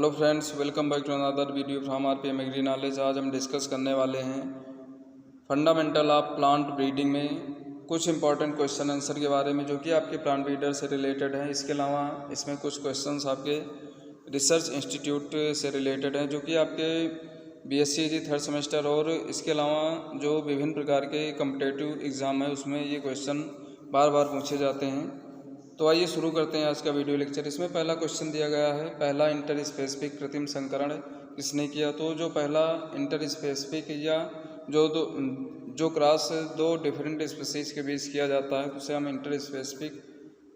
Hello friends, welcome back to another video from R P M agri knowledge. आज हम discuss करने वाले हैं फंडामेंटल ऑफ प्लांट ब्रीडिंग में कुछ इंपॉर्टेंट क्वेश्चन आंसर के बारे में, जो कि आपके प्लांट ब्रीडर से रिलेटेड हैं। इसके अलावा इसमें कुछ क्वेश्चंस आपके रिसर्च इंस्टीट्यूट से रिलेटेड हैं, जो कि आपके बीएससी थर्ड सेमेस्टर और इसके अलावा जो विभिन्न प्रकार के कॉम्पिटिटिव एग्ज़ाम है उसमें ये क्वेश्चन बार बार पूछे जाते हैं। तो आइए शुरू करते हैं आज का वीडियो लेक्चर। इसमें पहला क्वेश्चन दिया गया है, पहला इंटर स्पेसिफिक कृत्रिम संकरण किसने किया। तो जो पहला इंटर स्पेसिफिक या जो क्रॉस दो डिफरेंट स्पीसीज के बीच किया जाता है उसे हम इंटर स्पेसिफिक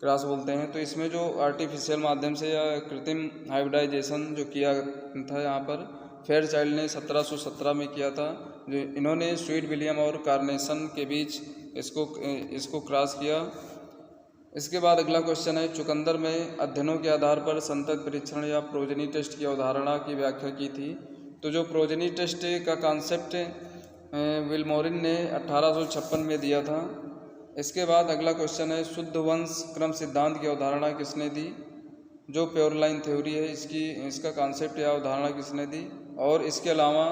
क्रॉस बोलते हैं। तो इसमें जो आर्टिफिशियल माध्यम से या कृत्रिम हाइब्रिडाइजेशन जो किया था, यहाँ पर फेयरचाइल्ड ने 1717 में किया था। जो इन्होंने स्वीट विलियम और कार्नेशन के बीच इसको क्रॉस किया। इसके बाद अगला क्वेश्चन है, चुकंदर में अध्ययनों के आधार पर संतत परीक्षण या प्रोजनी टेस्ट की अवधारणा की व्याख्या की थी। तो जो प्रोजनी टेस्ट का कॉन्सेप्ट विल्मोरिन ने 1856 में दिया था। इसके बाद अगला क्वेश्चन है, शुद्ध वंश क्रम सिद्धांत की अवधारणा किसने दी। जो प्योर लाइन थ्योरी है इसका कॉन्सेप्ट या अवधारणा किसने दी। और इसके अलावा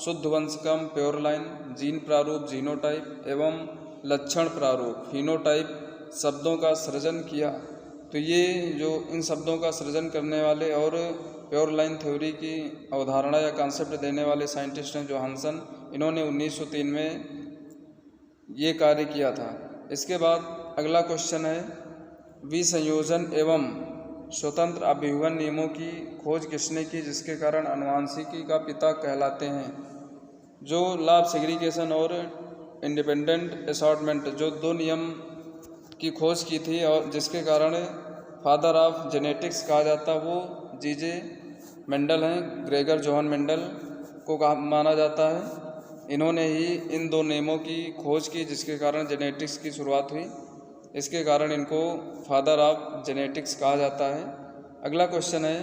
शुद्ध वंश क्रम, प्योर लाइन, जीन प्रारूप जीनोटाइप एवं लक्षण प्रारूप फिनोटाइप शब्दों का सृजन किया। तो ये जो इन शब्दों का सृजन करने वाले और प्योर लाइन थ्योरी की अवधारणा या कॉन्सेप्ट देने वाले साइंटिस्ट हैं जोहानसन। इन्होंने 1903 में ये कार्य किया था। इसके बाद अगला क्वेश्चन है, विसंयोजन एवं स्वतंत्र अभिवन नियमों की खोज किसने की, जिसके कारण आनुवांशिकी का पिता कहलाते हैं। जो लॉ ऑफ सेग्रीगेशन और इंडिपेंडेंट असॉर्टमेंट, जो दो नियम की खोज की थी और जिसके कारण फादर ऑफ जेनेटिक्स कहा जाता, वो जीजे मेंडल हैं। ग्रेगर जोहन मेंडल को माना जाता है। इन्होंने ही इन दो नियमों की खोज की जिसके कारण जेनेटिक्स की शुरुआत हुई। इसके कारण इनको फादर ऑफ जेनेटिक्स कहा जाता है। अगला क्वेश्चन है,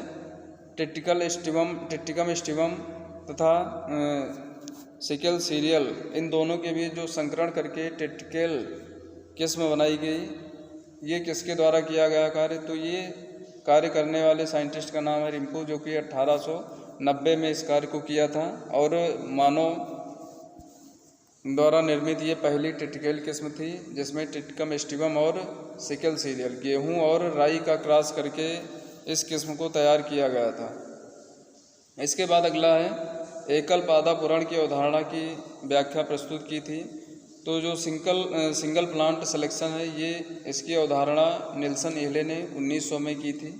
टिटिकम स्टिवम तथा सिकल सीरियल, इन दोनों के बीच जो संकरण करके टिटिकल किस्म बनाई गई, ये किसके द्वारा किया गया कार्य। तो ये कार्य करने वाले साइंटिस्ट का नाम है रिम्पू, जो कि 1890 में इस कार्य को किया था। और मानव द्वारा निर्मित ये पहली टिटिकल किस्म थी, जिसमें टिटिकम स्टिवम और सिकल सीरियल गेहूं और राई का क्रॉस करके इस किस्म को तैयार किया गया था। इसके बाद अगला है, एकल पादा पुराण की अवधारणा की व्याख्या प्रस्तुत की थी। तो जो सिंगल प्लांट सिलेक्शन है, ये इसकी अवधारणा निल्सन एहले ने 1900 में की थी।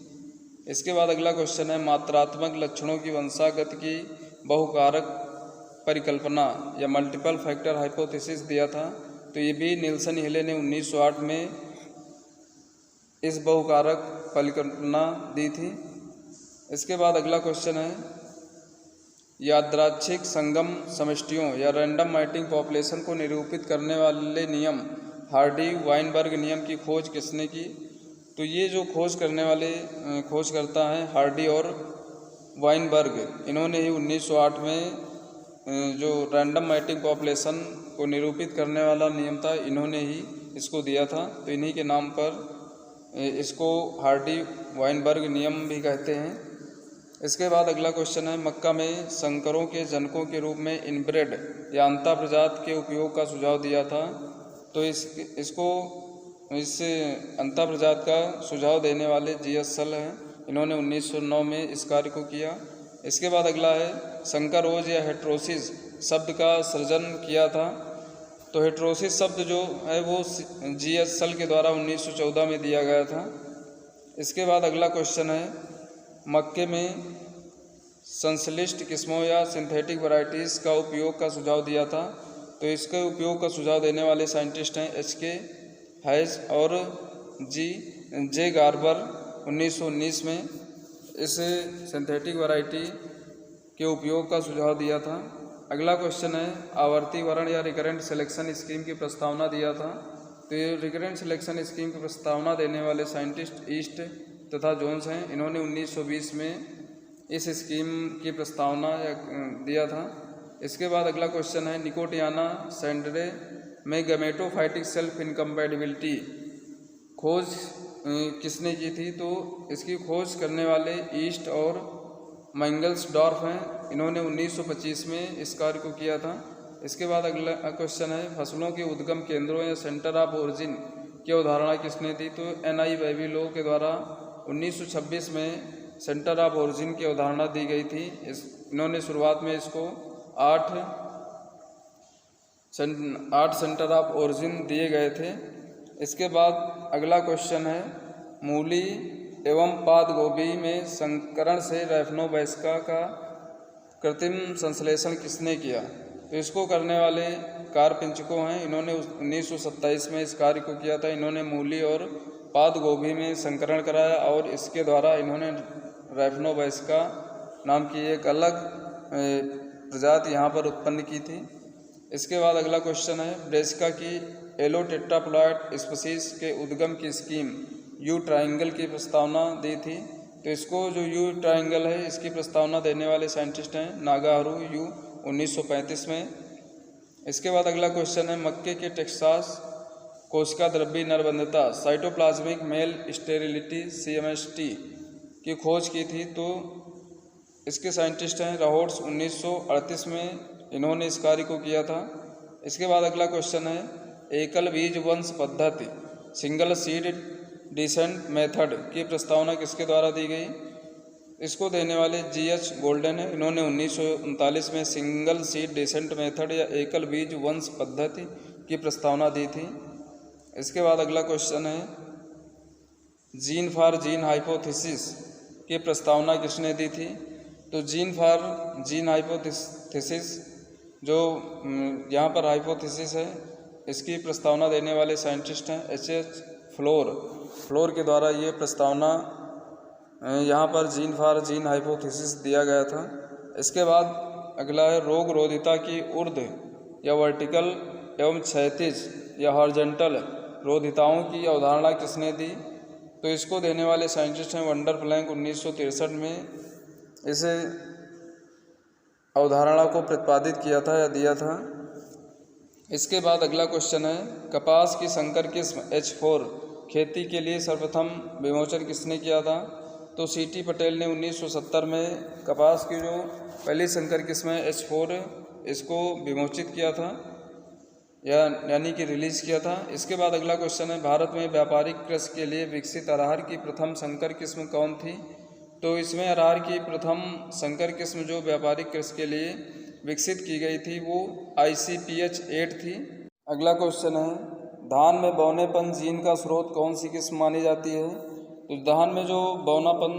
इसके बाद अगला क्वेश्चन है, मात्रात्मक लक्षणों की वंशागत की बहुकारक परिकल्पना या मल्टीपल फैक्टर हाइपोथेसिस दिया था। तो ये भी निल्सन एहले ने 1908 में इस बहुकारक परिकल्पना दी थी। इसके बाद अगला क्वेश्चन है, यादृच्छिक संगम समष्टियों या रैंडम मैटिंग पॉपुलेशन को निरूपित करने वाले नियम हार्डी वाइनबर्ग नियम की खोज किसने की। तो ये जो खोज करने वाले खोजकर्ता हैं हार्डी और वाइनबर्ग, इन्होंने ही 1908 में जो रैंडम मैटिंग पॉपुलेशन को निरूपित करने वाला नियम था, इन्होंने ही इसको दिया था। तो इन्हीं के नाम पर इसको हार्डी वाइनबर्ग नियम भी कहते हैं। इसके बाद अगला क्वेश्चन है, मक्का में संकरों के जनकों के रूप में इनब्रेड या अंता प्रजात के उपयोग का सुझाव दिया था। तो इस अंता प्रजात का सुझाव देने वाले जी.एस. सल हैं। इन्होंने 1909 में इस कार्य को किया। इसके बाद अगला है, संकरोज या हेट्रोसिस शब्द का सृजन किया था। तो हेट्रोसिस शब्द जो है वो जी.एस. सल के द्वारा 1914 में दिया गया था। इसके बाद अगला क्वेश्चन है, मक्के में संश्लिष्ट किस्मों या सिंथेटिक वैरायटीज़ का उपयोग का सुझाव दिया था। तो इसके उपयोग का सुझाव देने वाले साइंटिस्ट हैं एच.के. हैज और जे. गार्बर। 1919 में इस सिंथेटिक वैरायटी के उपयोग का सुझाव दिया था। अगला क्वेश्चन है, आवर्ती वर्ण या रिकरेंट सिलेक्शन स्कीम की प्रस्तावना दिया था। तो ये रिकरेंट सिलेक्शन स्कीम की प्रस्तावना देने वाले साइंटिस्ट ईस्ट तथा जोन्स हैं। इन्होंने 1920 में इस स्कीम की प्रस्तावना दिया था। इसके बाद अगला क्वेश्चन है, निकोटियाना सेंडरे में गैमेटोफाइटिक सेल्फ इनकम्पैटिबिलिटी खोज किसने की थी। तो इसकी खोज करने वाले ईस्ट और मंगल्सडॉर्फ हैं, इन्होंने 1925 में इस कार्य को किया था। इसके बाद अगला क्वेश्चन है, फसलों के उद्गम केंद्रों या सेंटर ऑफ ओरिजिन की अवधारणा किसने दी? तो एन.आई. बेबिलो के द्वारा 1926 में सेंटर ऑफ ओरिजिन की अवधारणा दी गई थी। इन्होंने शुरुआत में इसको 8 सेंटर ऑफ ओरिजिन दिए गए थे। इसके बाद अगला क्वेश्चन है, मूली एवं पात गोभी में संकरण से रैफनोबैसिका का कृत्रिम संश्लेषण किसने किया? तो इसको करने वाले कार्पिंचको हैं, इन्होंने 1927 में इस कार्य को किया था। इन्होंने मूली और पात गोभी में संकरण कराया और इसके द्वारा इन्होंने रैफनोबैसिका नाम की एक अलग प्रजाति यहाँ पर उत्पन्न की थी। इसके बाद अगला क्वेश्चन है, ब्रेसिका की येलो टेट्राप्लॉइड स्पीशीज के उद्गम की स्कीम यू ट्राइंगल की प्रस्तावना दी थी। तो इसको जो यू ट्राइंगल है इसकी प्रस्तावना देने वाले साइंटिस्ट हैं नागाहारू यू 1935 में। इसके बाद अगला क्वेश्चन है, मक्के के टेक्सास कोशिका द्रव्य नरबंधता साइटोप्लाज्मिक मेल स्टेरिलिटी CMST की खोज की थी। तो इसके साइंटिस्ट हैं राहोट्स 1938 में इन्होंने इस कार्य को किया था। इसके बाद अगला क्वेश्चन है, एकल बीज वंश पद्धति सिंगल सीड डिसेंट मेथड की प्रस्तावना किसके द्वारा दी गई? इसको देने वाले GH गोल्डन है, इन्होंने 1939 में सिंगल सीड डिसेंट मेथड या एकल बीज वंश पद्धति की प्रस्तावना दी थी। इसके बाद अगला क्वेश्चन है, जीन फॉर जीन हाइपोथेसिस की प्रस्तावना किसने दी थी? तो जीन फॉर जीन हाइपोथेसिस जो यहाँ पर हाइपोथेसिस है इसकी प्रस्तावना देने वाले साइंटिस्ट हैं H.H. फ्लोर के द्वारा ये प्रस्तावना यहाँ पर जीन फॉर जीन हाइपोथेसिस दिया गया था। इसके बाद अगला है, रोग रोधिता की ऊर्ध्व या वर्टिकल एवं क्षैतिज या हॉरिजॉन्टल रोधिताओं की अवधारणा किसने दी? तो इसको देने वाले साइंटिस्ट हैं वंडर प्लैंक 1963 में इस अवधारणा को प्रतिपादित किया था या दिया था। इसके बाद अगला क्वेश्चन है, कपास की संकर किस्म H4 खेती के लिए सर्वप्रथम विमोचन किसने किया था? तो C.T. पटेल ने 1970 में कपास की जो पहली संकर किस्म है H4 इसको विमोचित किया था यानी कि रिलीज किया था। इसके बाद अगला क्वेश्चन है, भारत में व्यापारिक कृषि के लिए विकसित अरहर की प्रथम संकर किस्म कौन थी? तो इसमें अरहर की प्रथम संकर किस्म जो व्यापारिक कृषि के लिए विकसित की गई थी वो ICPH 8 थी। अगला क्वेश्चन है, धान में बौनेपन जीन का स्रोत कौन सी किस्म मानी जाती है? तो धान में जो बौनापन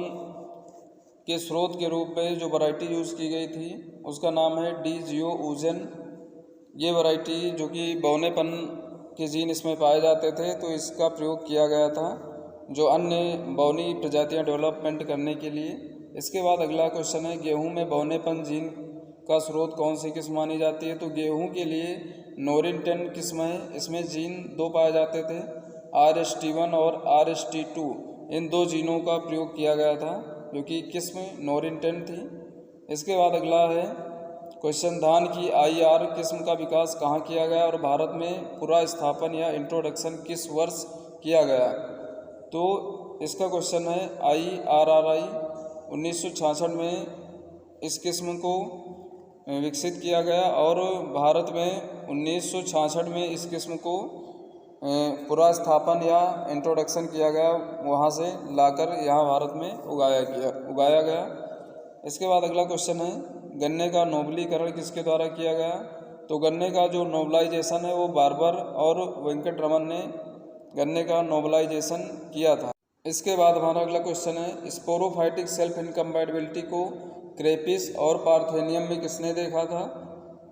के स्रोत के रूप में जो वैरायटी यूज़ की गई थी उसका नाम है D.Geo ऊजन। ये वैरायटी जो कि बौनेपन के जीन इसमें पाए जाते थे तो इसका प्रयोग किया गया था जो अन्य बौनी प्रजातियां डेवलपमेंट करने के लिए। इसके बाद अगला क्वेश्चन है, गेहूं में बौनेपन जीन का स्रोत कौन सी किस्म मानी जाती है? तो गेहूं के लिए नोरिन 10 किस्म है, इसमें जीन 2 पाए जाते थे, RST1 और RST2। इन 2 जीनों का प्रयोग किया गया था जो कि किस्म नोरिन 10 थी। इसके बाद अगला है क्वेश्चन, धान की IR किस्म का विकास कहाँ किया गया और भारत में पूरा स्थापन या इंट्रोडक्शन किस वर्ष किया गया? तो इसका क्वेश्चन है IRRI 1966 में इस किस्म को विकसित किया गया और भारत में 1966 में इस किस्म को पूरा स्थापन या इंट्रोडक्शन किया गया, वहाँ से लाकर यहाँ भारत में उगाया गया। इसके बाद अगला क्वेश्चन है, गन्ने का नोबलीकरण किसके द्वारा किया गया? तो गन्ने का जो नोबलाइजेशन है वो बार्बर और वेंकट रमन ने गन्ने का नोबलाइजेशन किया था। इसके बाद हमारा अगला क्वेश्चन है, स्पोरोफाइटिक सेल्फ इनकम्पैटिबिलिटी को क्रेपिस और पार्थेनियम में किसने देखा था?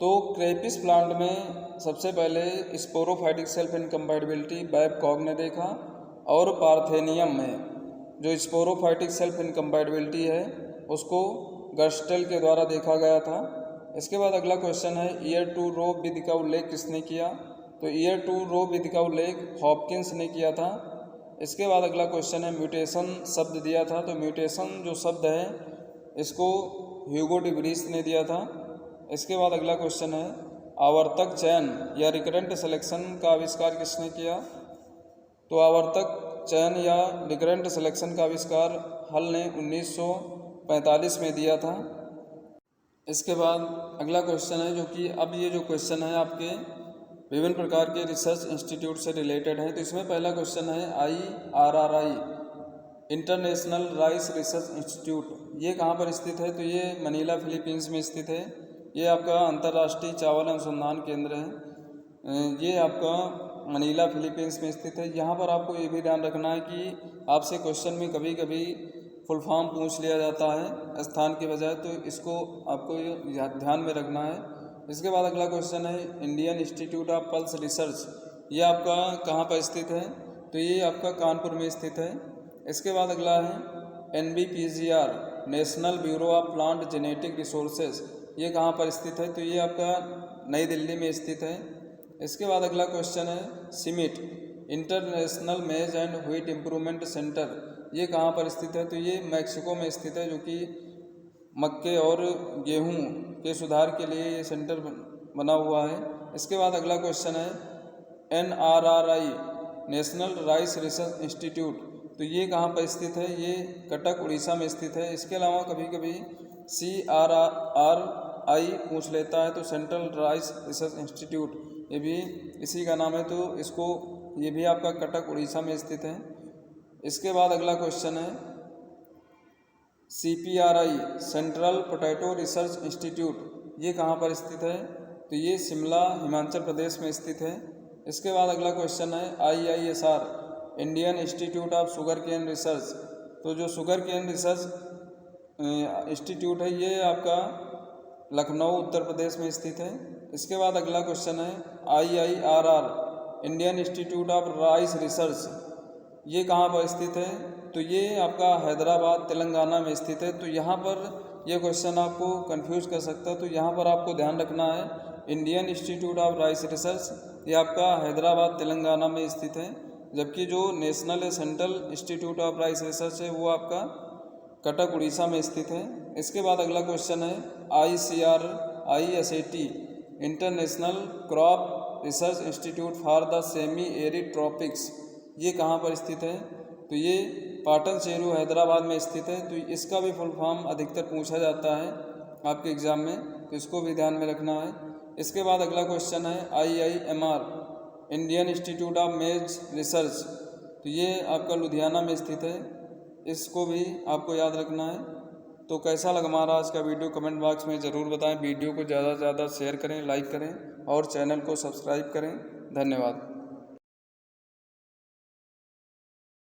तो क्रेपिस प्लांट में सबसे पहले स्पोरोफाइटिक सेल्फ इनकम्पैटिबिलिटी बैबकॉग ने देखा और पार्थेनियम में जो स्पोरोफाइटिक सेल्फ इनकम्पैटिबिलिटी है उसको गर्स्टेल के द्वारा देखा गया था। इसके बाद अगला क्वेश्चन है, ईयर टू रो विधि का उल्लेख किसने किया? तो ईयर टू रो विधि का उल्लेख हॉपकिंस ने किया था। इसके बाद अगला क्वेश्चन है, म्यूटेशन शब्द दिया था, तो म्यूटेशन जो शब्द है इसको ह्यूगो डी व्रीस ने दिया था। इसके बाद अगला क्वेश्चन है, आवर्तक चयन या रिकरेंट सिलेक्शन का आविष्कार किसने किया? तो आवर्तक चयन या रिकरेंट सिलेक्शन का आविष्कार हल ने 1945 में दिया था। इसके बाद अगला क्वेश्चन है, जो कि अब ये जो क्वेश्चन है आपके विभिन्न प्रकार के रिसर्च इंस्टीट्यूट से रिलेटेड है। तो इसमें पहला क्वेश्चन है IRRI international rice research institute, ये कहाँ पर स्थित है? तो ये मनीला फिलीपींस में स्थित है। ये आपका अंतर्राष्ट्रीय चावल अनुसंधान केंद्र है। ये आपका मनीला फिलीपींस में स्थित है। यहाँ पर आपको ये भी ध्यान रखना है कि आपसे क्वेश्चन में कभी कभी फुल फॉर्म पूछ लिया जाता है स्थान के बजाय, तो इसको आपको ध्यान में रखना है। इसके बाद अगला क्वेश्चन है Indian Institute of pulse research, ये आपका कहाँ पर स्थित है? तो ये आपका कानपुर में स्थित है। इसके बाद अगला है NBPGR national bureau of plant genetic resources, ये कहाँ पर स्थित है? तो ये आपका नई दिल्ली में स्थित है। इसके बाद अगला क्वेश्चन है CIMMYT इंटरनेशनल मेज एंड व्हीट इम्प्रूवमेंट सेंटर, ये कहाँ पर स्थित है? तो ये मैक्सिको में स्थित है, जो कि मक्के और गेहूं के सुधार के लिए ये सेंटर बना हुआ है। इसके बाद अगला क्वेश्चन है NRRI national rice research institute, तो ये कहाँ पर स्थित है? ये कटक उड़ीसा में स्थित है। इसके अलावा कभी कभी CRRI पूछ लेता है, तो सेंट्रल राइस रिसर्च इंस्टीट्यूट, ये भी इसी का नाम है, तो इसको ये भी आपका कटक उड़ीसा में स्थित है। इसके बाद अगला क्वेश्चन है CPRI central potato research institute, ये कहाँ पर स्थित है? तो ये शिमला हिमाचल प्रदेश में स्थित है। इसके बाद अगला क्वेश्चन है IISR Indian Institute of Sugar Cane Research, तो जो शुगर केन रिसर्च इंस्टीट्यूट है ये आपका लखनऊ उत्तर प्रदेश में स्थित है। इसके बाद अगला क्वेश्चन है IIRR Indian Institute of rice research, ये कहाँ पर स्थित है? तो ये आपका हैदराबाद तेलंगाना में स्थित है। तो यहाँ पर यह क्वेश्चन आपको कंफ्यूज कर सकता है, तो यहाँ पर आपको ध्यान रखना है Indian Institute of rice research ये आपका हैदराबाद तेलंगाना में स्थित है, जबकि जो national central institute of rice research है वो आपका कटक उड़ीसा में स्थित है। इसके बाद अगला क्वेश्चन है ICRISAT international crop research institute for the semi arid tropics, ये कहाँ पर स्थित है? तो ये पाटन चेरू हैदराबाद में स्थित है। तो इसका भी फुल फॉर्म अधिकतर पूछा जाता है आपके एग्ज़ाम में, तो इसको भी ध्यान में रखना है। इसके बाद अगला क्वेश्चन है IIMR इंडियन इंस्टीट्यूट ऑफ मेज रिसर्च, तो ये आपका लुधियाना में स्थित है, इसको भी आपको याद रखना है। तो कैसा लगा हमारा आज का वीडियो कमेंट बॉक्स में ज़रूर बताएं। वीडियो को ज़्यादा से ज़्यादा शेयर करें, लाइक करें और चैनल को सब्सक्राइब करें। धन्यवाद।